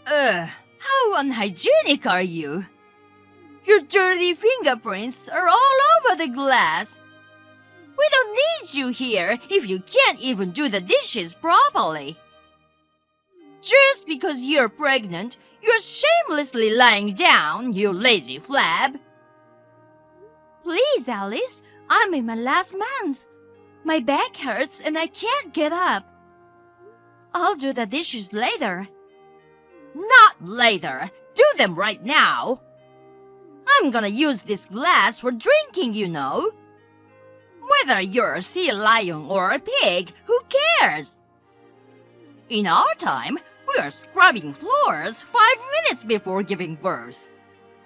Ugh, how unhygienic are you? Your dirty fingerprints are all over the glass. We don't need you here if you can't even do the dishes properly. Just because you're pregnant, you're shamelessly lying down, you lazy flab. Please, Alice, I'm in my last month. My back hurts and I can't get up. I'll do the dishes later. Not later. Do them right now. I'm gonna use this glass for drinking, you know. Whether you're a sea lion or a pig, who cares? In our time, we are scrubbing floors 5 minutes before giving birth.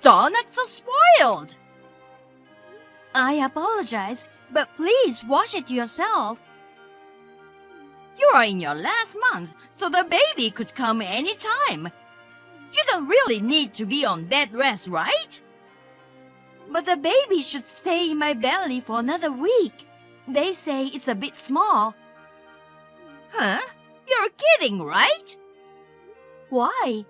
Don't act so spoiled. I apologize, but please wash it yourself. You are in your last month, so the baby could come any time. You don't really need to be on bed rest, right? But the baby should stay in my belly for another week. They say it's a bit small. Huh? You're kidding, right? Why?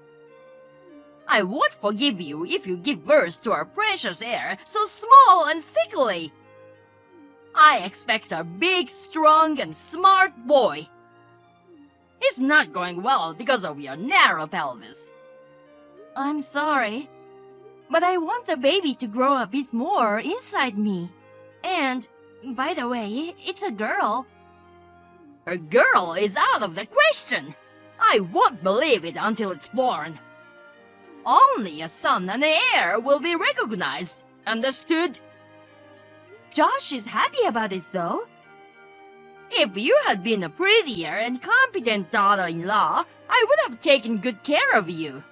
I won't forgive you if you give birth to our precious heir so small and sickly. I expect a big, strong, and smart boy. It's not going well because of your narrow pelvis. I'm sorry, but I want the baby to grow a bit more inside me. And, by the way, it's a girl. A girl is out of the question. I won't believe it until it's born. Only a son and an heir will be recognized. Understood? Josh is happy about it, though. If you had been a prettier and competent daughter-in-law, I would have taken good care of you.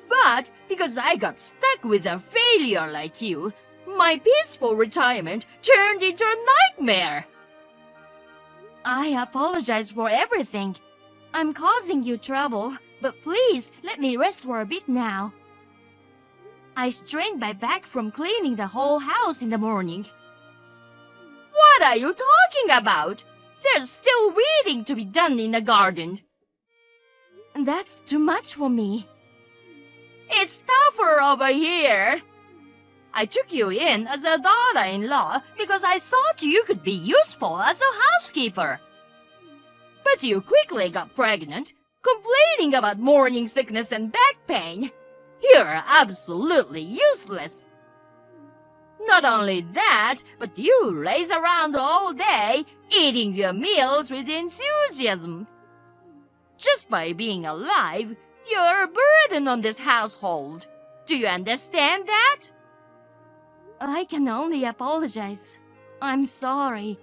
But because I got stuck with a failure like you, my peaceful retirement turned into a nightmare. I apologize for everything. I'm causing you trouble, but please let me rest for a bit now. I strained my back from cleaning the whole house in the morning. What are you talking about? There's still weeding to be done in the garden. That's too much for me. It's tougher over here. I took you in as a daughter-in-law because I thought you could be useful as a housekeeper. But you quickly got pregnant, complaining about morning sickness and back pain. You're absolutely useless. Not only that, but you laze around all day, eating your meals with enthusiasm. Just by being alive, you're a burden on this household. Do you understand that? I can only apologize. I'm sorry.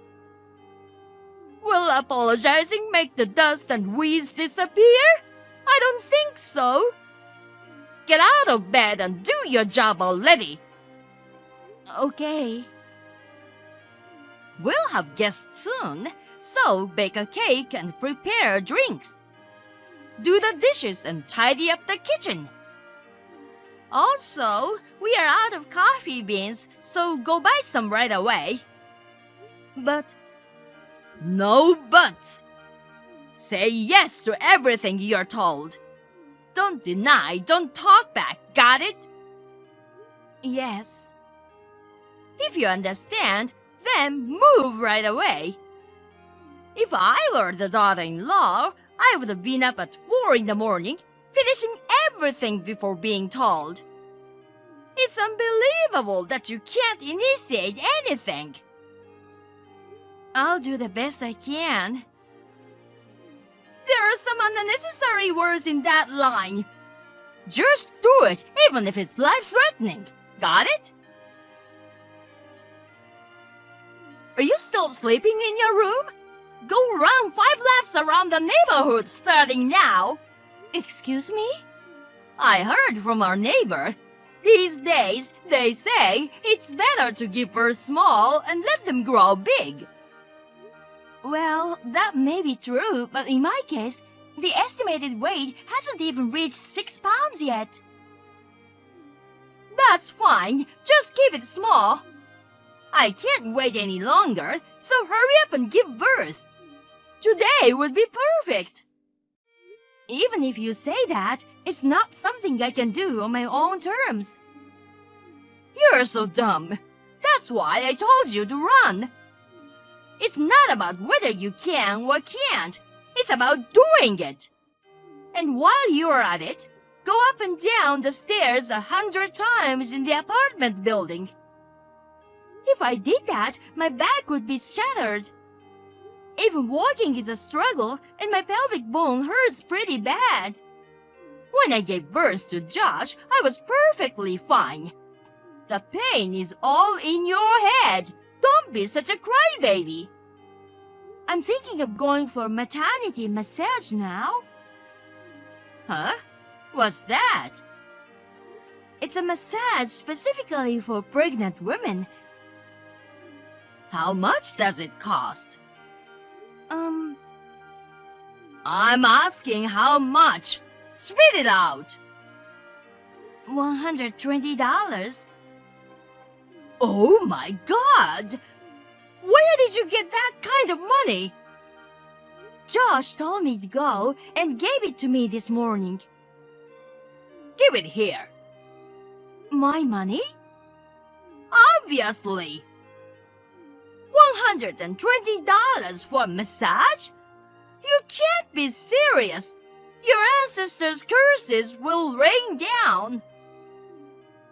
Will apologizing make the dust and wheeze disappear? I don't think so. Get out of bed and do your job already. Okay. We'll have guests soon, so bake a cake and prepare drinks. Do the dishes and tidy up the kitchen. Also, we are out of coffee beans, so go buy some right away. But... No buts! Say yes to everything you're told. Don't deny, don't talk back, got it? Yes. If you understand, then move right away. If I were the daughter-in-law, I would have been up at 4 in the morning, finishing everything before being told. It's unbelievable that you can't initiate anything. I'll do the best I can. There are some unnecessary words in that line. Just do it, even if it's life-threatening. Got it? Are you still sleeping in your room? Go run 5 laps around the neighborhood starting now. Excuse me? I heard from our neighbor. These days, they say it's better to give birth small and let them grow big. Well, that may be true, but in my case, the estimated weight hasn't even reached 6 pounds yet. That's fine. Just keep it small. I can't wait any longer, so hurry up and give birth. Today would be perfect. Even if you say that, it's not something I can do on my own terms. You're so dumb. That's why I told you to run. It's not about whether you can or can't. It's about doing it. And while you're at it, go up and down the stairs 100 times in the apartment building. If I did that, my back would be shattered. Even walking is a struggle, and my pelvic bone hurts pretty bad. When I gave birth to Josh, I was perfectly fine. The pain is all in your head. Don't be such a crybaby. I'm thinking of going for maternity massage now. Huh? What's that? It's a massage specifically for pregnant women. How much does it cost? I'm asking how much. Spit it out. $120. Oh my God! Where did you get that kind of money? Josh told me to go and gave it to me this morning. Give it here. My money? Obviously. $120 for a massage? You can't be serious. Your ancestors' curses will rain down.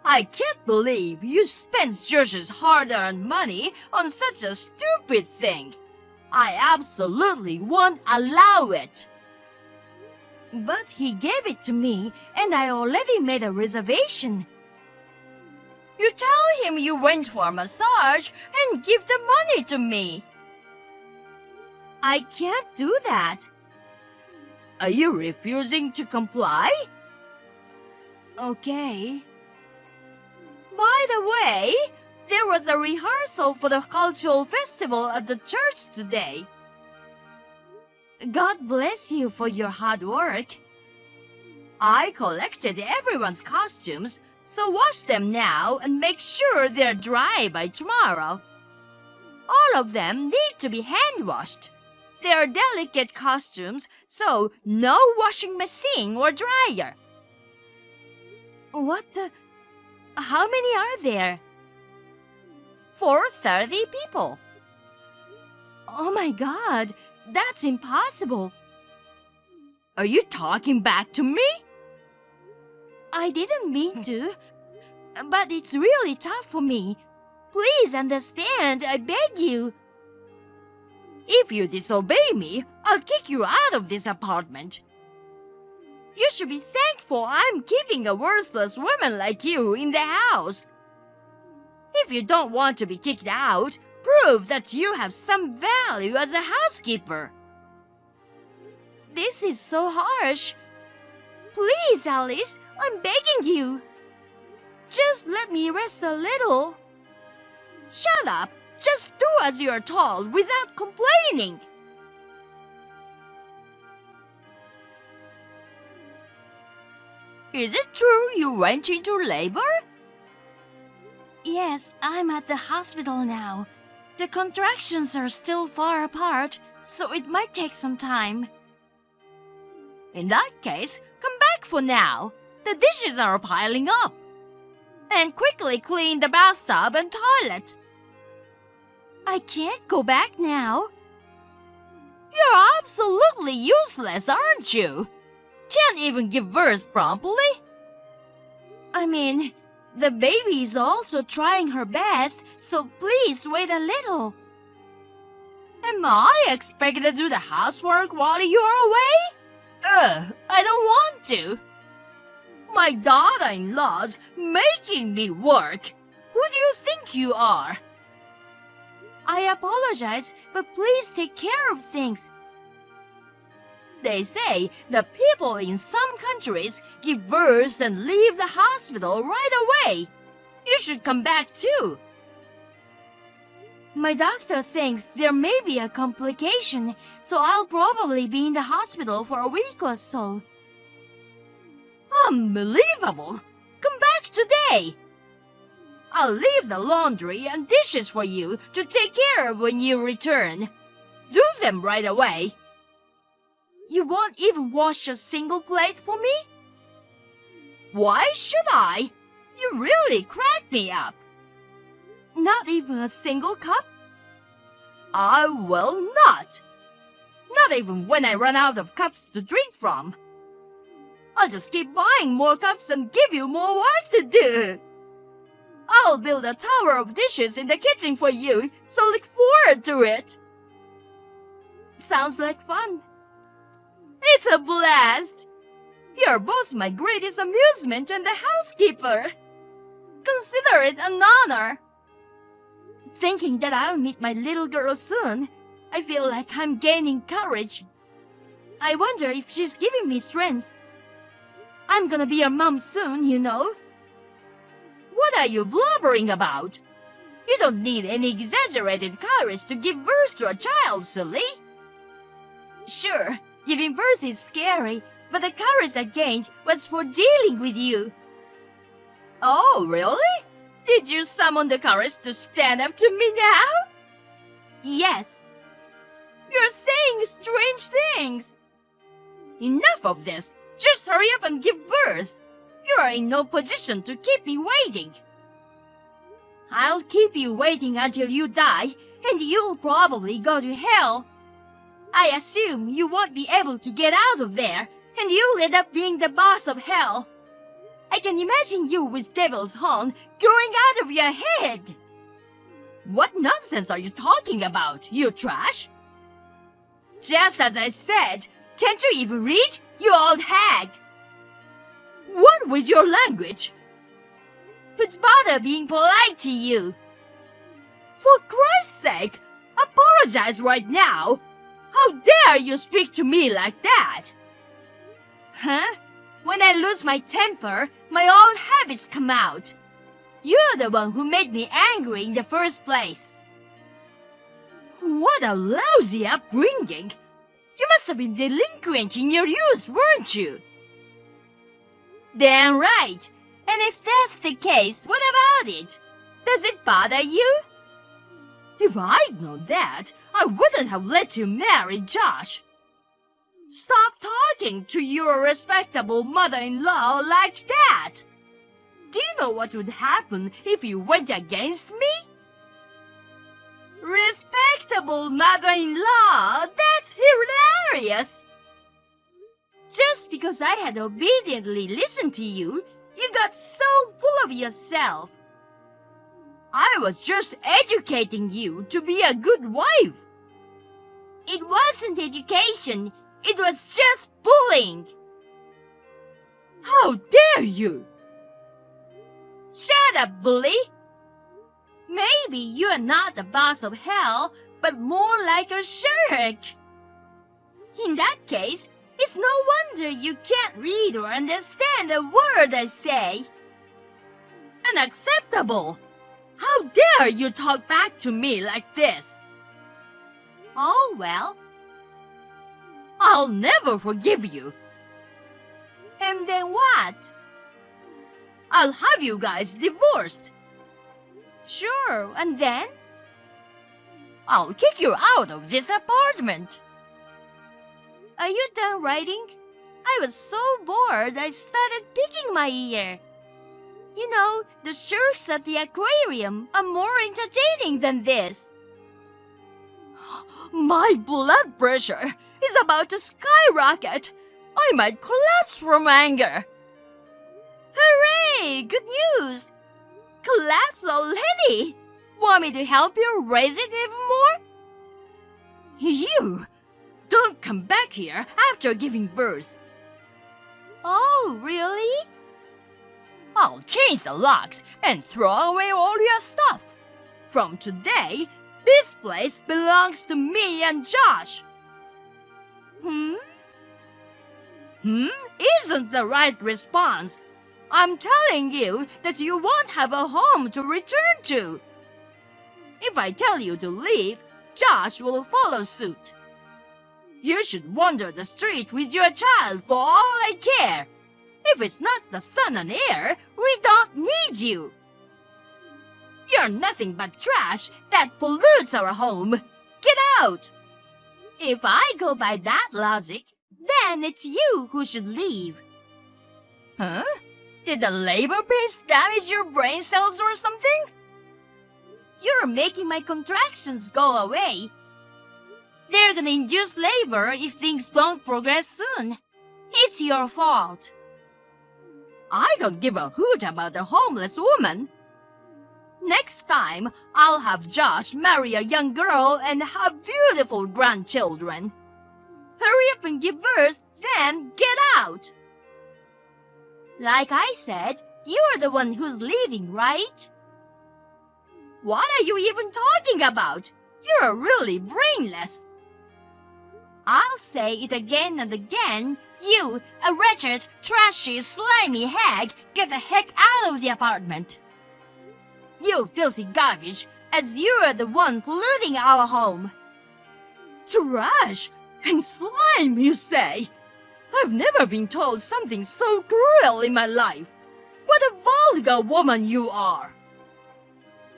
I can't believe you spent Josh's hard-earned money on such a stupid thing. I absolutely won't allow it. But he gave it to me, and I already made a reservation. You tell him you went for a massage and give the money to me. I can't do that. Are you refusing to comply? Okay. By the way, there was a rehearsal for the cultural festival at the church today. God bless you for your hard work. I collected everyone's costumes, so wash them now and make sure they're dry by tomorrow. All of them need to be hand-washed. They're delicate costumes, so no washing machine or dryer. How many are there? 430 people. Oh my God, that's impossible. Are you talking back to me? I didn't mean to, but it's really tough for me. Please understand, I beg you. If you disobey me, I'll kick you out of this apartment. You should be thankful I'm keeping a worthless woman like you in the house. If you don't want to be kicked out, prove that you have some value as a housekeeper. This is so harsh. Please, Alice, I'm begging you. Just let me rest a little. Shut up. Just do as you're told without complaining. Is it true you went into labor? Yes, I'm at the hospital now. The contractions are still far apart, so it might take some time. In that case, come back for now. The dishes are piling up. And quickly clean the bathtub and toilet. I can't go back now. You're absolutely useless, aren't you? Can't even give birth promptly? I mean, the baby is also trying her best, so please wait a little. Am I expected to do the housework while you're away? I don't want to. My daughter-in-law's making me work. Who do you think you are? I apologize, but please take care of things. They say that people in some countries give birth and leave the hospital right away. You should come back too. My doctor thinks there may be a complication, so I'll probably be in the hospital for a week or so. Unbelievable! Come back today! I'll leave the laundry and dishes for you to take care of when you return. Do them right away. You won't even wash a single plate for me? Why should I? You really crack me up. Not even a single cup? I will not. Not even when I run out of cups to drink from. I'll just keep buying more cups and give you more work to do. I'll build a tower of dishes in the kitchen for you, so look forward to it. Sounds like fun. It's a blast. You're both my greatest amusement and the housekeeper. Consider it an honor. Thinking that I'll meet my little girl soon, I feel like I'm gaining courage. I wonder if she's giving me strength. I'm gonna be your mom soon, you know. What are you blubbering about? You don't need any exaggerated courage to give birth to a child, silly. Sure, giving birth is scary, but the courage I gained was for dealing with you. Oh, really? Did you summon the courage to stand up to me now? Yes. You're saying strange things. Enough of this. Just hurry up and give birth. You are in no position to keep me waiting. I'll keep you waiting until you die, and you'll probably go to hell. I assume you won't be able to get out of there, and you'll end up being the boss of hell. I can imagine you with Devil's Horn growing out of your head. What nonsense are you talking about, you trash? Just as I said, can't you even read, you old hag? What with your language? Who'd bother being polite to you? For Christ's sake, apologize right now. How dare you speak to me like that? Huh? When I lose my temper, my old habits come out. You're the one who made me angry in the first place. What a lousy upbringing. You must have been delinquent in your youth, weren't you? Damn right. And if that's the case, what about it? Does it bother you? If I'd known that, I wouldn't have let you marry Josh. Stop talking to your respectable mother-in-law like that. Do you know what would happen if you went against me? Respectable mother-in-law? That's hilarious! Just because I had obediently listened to you, you got so full of yourself. I was just educating you to be a good wife. It wasn't education, it was just bullying. How dare you! Shut up, bully! Maybe you're not the boss of hell, but more like a shirk. In that case, it's no wonder you can't read or understand a word I say. Unacceptable! How dare you talk back to me like this? Oh, well. I'll never forgive you. And then what? I'll have you guys divorced. Sure, and then? I'll kick you out of this apartment. Are you done writing? I was so bored I started picking my ear. You know, the sharks at the aquarium are more entertaining than this. My blood pressure is about to skyrocket. I might collapse from anger. Hooray! Good news! Collapse already! Want me to help you raise it even more? You! Don't come back here after giving birth. Oh, really? I'll change the locks and throw away all your stuff. From today, this place belongs to me and Josh. Isn't the right response. I'm telling you that you won't have a home to return to. If I tell you to leave, Josh will follow suit. You should wander the street with your child for all I care. If it's not the son and heir, we don't need you. You're nothing but trash that pollutes our home. Get out! If I go by that logic, then it's you who should leave. Huh? Did the labor pains damage your brain cells or something? You're making my contractions go away. They're gonna induce labor if things don't progress soon. It's your fault. I don't give a hoot about the homeless woman. Next time, I'll have Josh marry a young girl and have beautiful grandchildren. Hurry up and give birth, then get out. Like I said, you're the one who's leaving, right? What are you even talking about? You're really brainless. I'll say it again and again. You, a wretched, trashy, slimy hag, get the heck out of the apartment. You filthy garbage, as you're the one polluting our home. Trash and slime, you say? I've never been told something so cruel in my life. What a vulgar woman you are.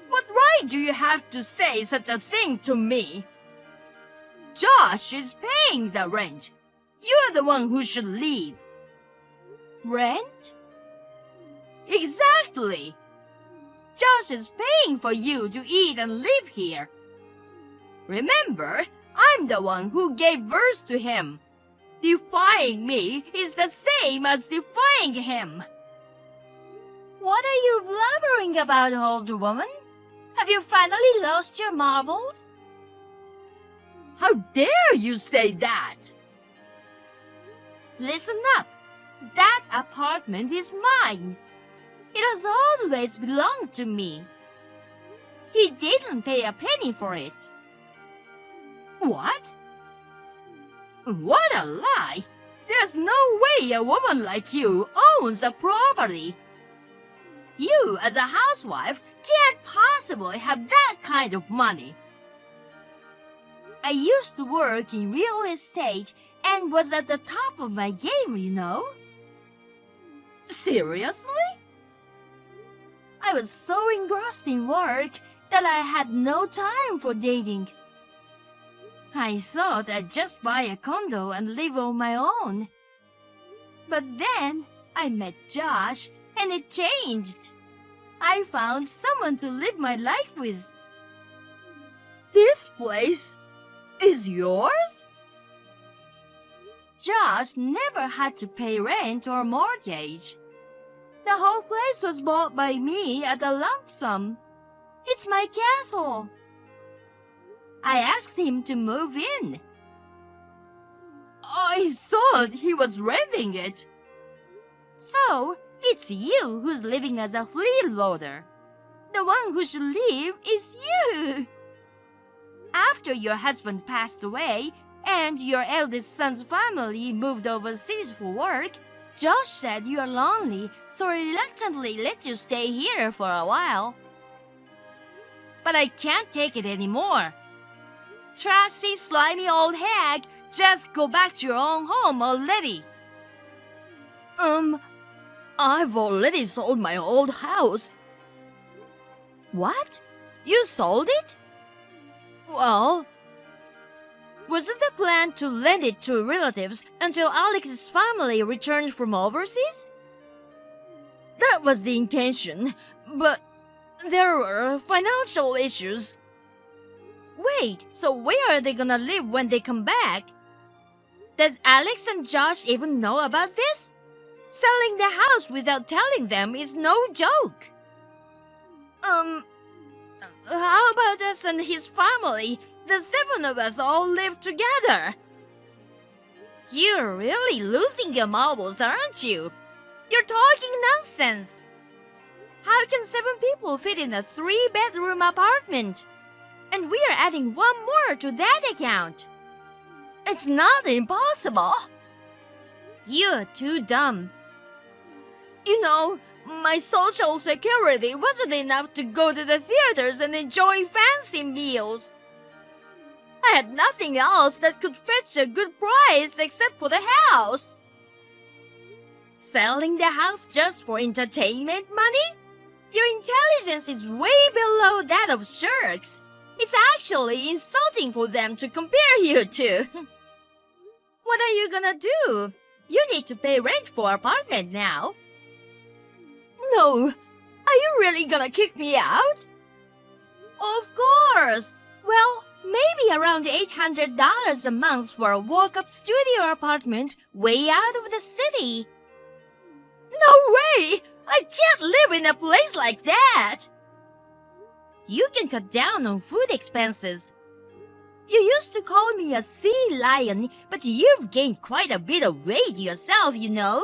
What right do you have to say such a thing to me? Josh is paying the rent. You're the one who should leave. Rent? Exactly. Josh is paying for you to eat and live here. Remember, I'm the one who gave birth to him. Defying me is the same as defying him. What are you blabbering about, old woman? Have you finally lost your marbles? How dare you say that? Listen up. That apartment is mine. It has always belonged to me. He didn't pay a penny for it. What? What a lie! There's no way a woman like you owns a property. You, as a housewife, can't possibly have that kind of money. I used to work in real estate and was at the top of my game, you know. Seriously? I was so engrossed in work that I had no time for dating. I thought I'd just buy a condo and live on my own. But then I met Josh and it changed. I found someone to live my life with. This place is yours? Josh never had to pay rent or mortgage. The whole place was bought by me at a lump sum. It's my castle. I asked him to move in. I thought he was renting it. So, it's you who's living as a freeloader. The one who should leave is you. After your husband passed away and your eldest son's family moved overseas for work, Josh said you're lonely, so reluctantly let you stay here for a while. But I can't take it anymore. Trashy, slimy old hag, just go back to your own home already. I've already sold my old house. What? You sold it? Well, was it the plan to lend it to relatives until Alex's family returned from overseas? That was the intention, but there were financial issues. Wait, so where are they gonna live when they come back? Does Alex and Josh even know about this? Selling the house without telling them is no joke. How about us and his family? The 7 of us all live together. You're really losing your marbles, aren't you? You're talking nonsense. How can 7 people fit in a 3-bedroom apartment? And we're adding 1 more to that account. It's not impossible. You're too dumb. You know, my social security wasn't enough to go to the theaters and enjoy fancy meals. I had nothing else that could fetch a good price except for the house. Selling the house just for entertainment money? Your intelligence is way below that of sharks. It's actually insulting for them to compare you to. What are you gonna do? You need to pay rent for apartment now. No. Are you really gonna kick me out? Of course. Well, maybe around $800 a month for a walk-up studio apartment way out of the city. No way! I can't live in a place like that! You can cut down on food expenses. You used to call me a sea lion, but you've gained quite a bit of weight yourself, you know.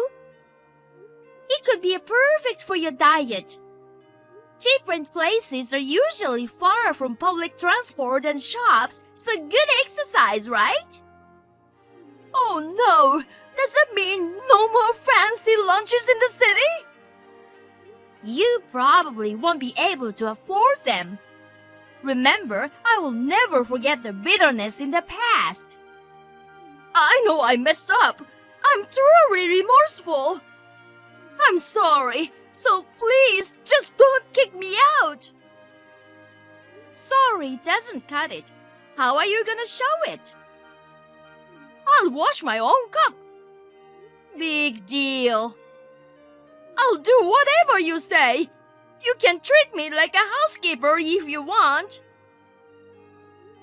It could be perfect for your diet. Cheap rent places are usually far from public transport and shops, so good exercise, right? Oh no! Does that mean no more fancy lunches in the city? You probably won't be able to afford them. Remember, I will never forget the bitterness in the past. I know I messed up. I'm truly remorseful. I'm sorry, so please just don't kick me out. Sorry doesn't cut it. How are you gonna show it? I'll wash my own cup. Big deal. I'll do whatever you say. You can treat me like a housekeeper if you want.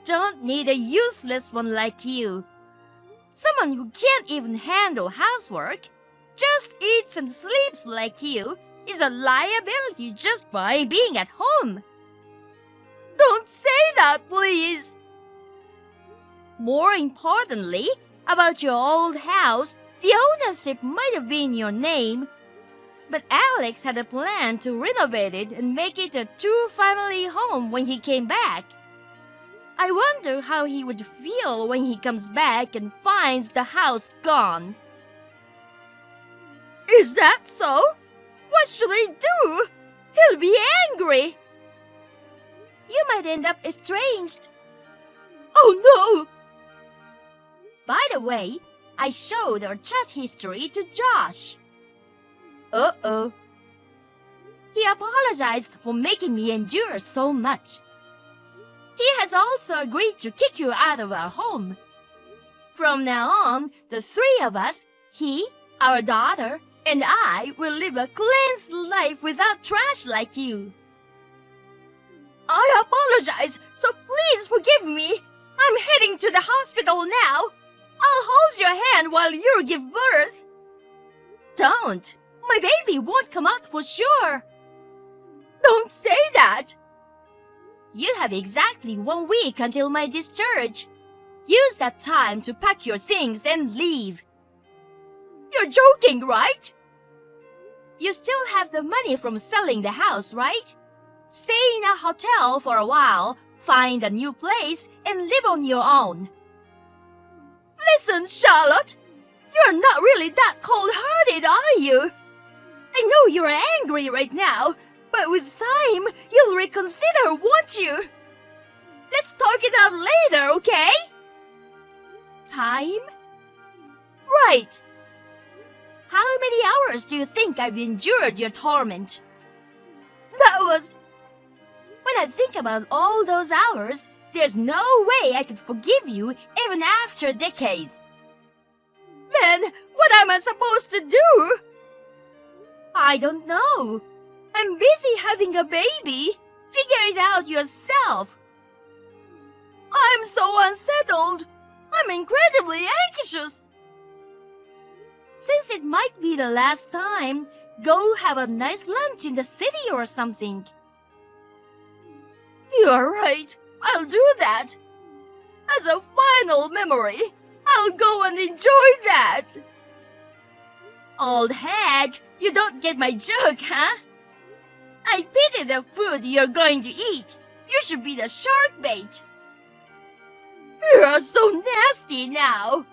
Don't need a useless one like you. Someone who can't even handle housework, just eats and sleeps like you, is a liability just by being at home. Don't say that, please. More importantly, about your old house, the ownership might have been your name, but Alex had a plan to renovate it and make it a two-family home when he came back. I wonder how he would feel when he comes back and finds the house gone. Is that so? What should I do? He'll be angry. You might end up estranged. Oh no! By the way, I showed our chat history to Josh. Uh-oh. He apologized for making me endure so much. He has also agreed to kick you out of our home. From now on, the three of us, he, our daughter, and I will live a cleansed life without trash like you. I apologize, so please forgive me. I'm heading to the hospital now. I'll hold your hand while you give birth. Don't. My baby won't come out for sure. Don't say that. You have exactly 1 week until my discharge. Use that time to pack your things and leave. You're joking, right? You still have the money from selling the house, right? Stay in a hotel for a while, find a new place, and live on your own. Listen, Charlotte. You're not really that cold-hearted, are you? I know you're angry right now, but with time, you'll reconsider, won't you? Let's talk it out later, okay? Time? Right. How many hours do you think I've endured your torment? That was... When I think about all those hours, there's no way I could forgive you even after decades. Then, what am I supposed to do? I don't know. I'm busy having a baby. Figure it out yourself. I'm so unsettled. I'm incredibly anxious. Since it might be the last time, go have a nice lunch in the city or something. You're right. I'll do that. As a final memory, I'll go and enjoy that. Old hag, you don't get my joke, huh? I pity the food you're going to eat. You should be the shark bait. You're so nasty now.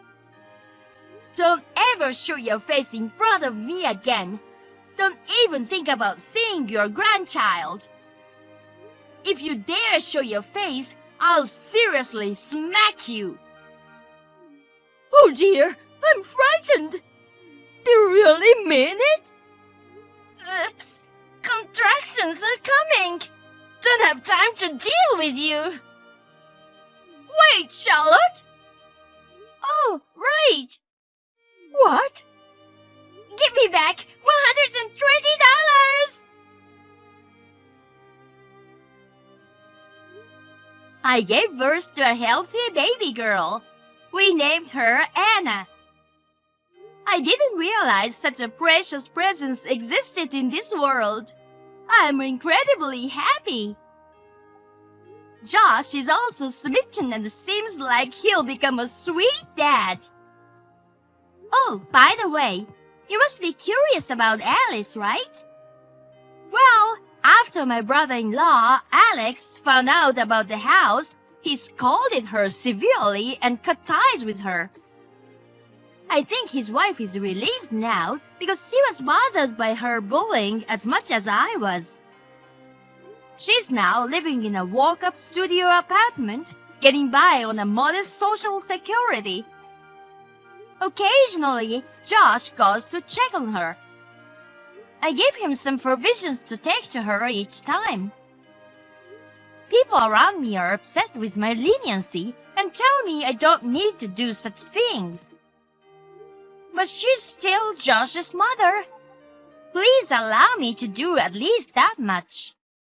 Don't ever show your face in front of me again. Don't even think about seeing your grandchild. If you dare show your face, I'll seriously smack you. Oh dear, I'm frightened. Do you really mean it? Oops, contractions are coming. Don't have time to deal with you. Wait, Charlotte. Oh, right! What? Give me back $120! I gave birth to a healthy baby girl. We named her Anna. I didn't realize such a precious presence existed in this world. I'm incredibly happy. Josh is also smitten and seems like he'll become a sweet dad. Oh, by the way, you must be curious about Alice, right? Well, after my brother-in-law, Alex, found out about the house, he scolded her severely and cut ties with her. I think his wife is relieved now because she was bothered by her bullying as much as I was. She's now living in a walk-up studio apartment, getting by on a modest social security. Occasionally, Josh goes to check on her. I give him some provisions to take to her each time. People around me are upset with my leniency and tell me I don't need to do such things. But she's still Josh's mother. Please allow me to do at least that much.